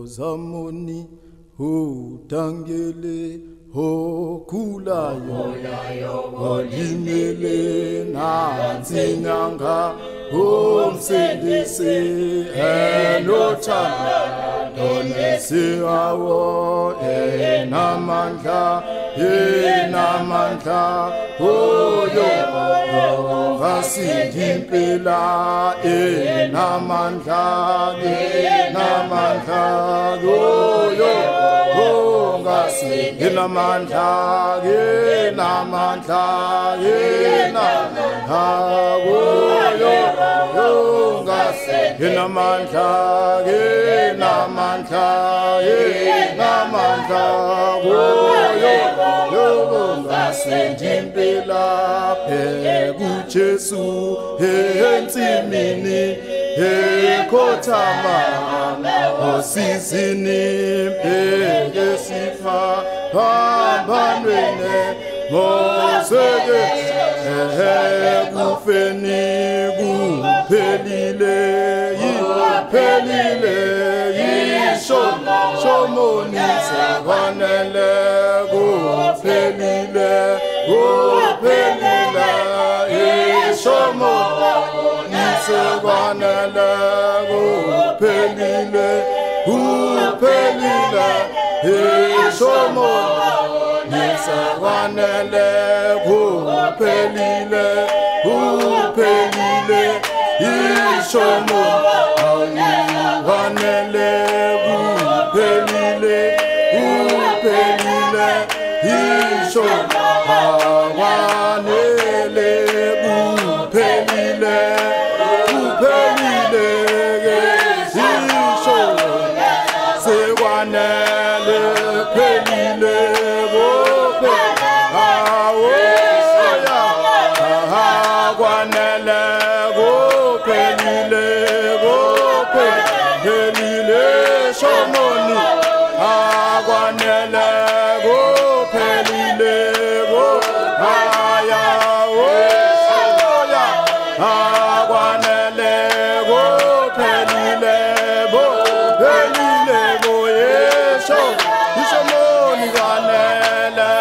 zamoni ho dangele ho kulayo ho limele nansi nyanga ho msindisi enothando donesi awo enamandla hoyo ngasidimpela enamandla hoyo ngasidimpela enamandla hoyo ngasidimpela Sendimpela pheku Jesu ensimini ekhothama osizini phekesipha phambanweni moseke kufeni kuphelile shomoni sekwanele kuphelile shomoni sekwanele kuphelile shomoni sekwanele kuphelile shomoni wanele kuphelile isho awanele kuphelile isho sekwanele kuphelile awoya akwanele kuphelile shomoni akwanele kuphelile akwanele kuphelile yesho ishomoni kwanele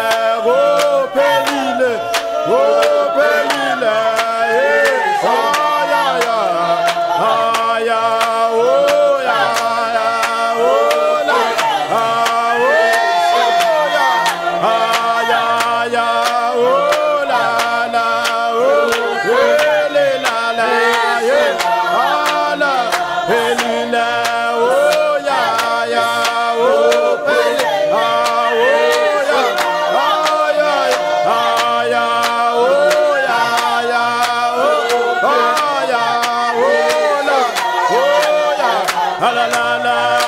kuphelile la la la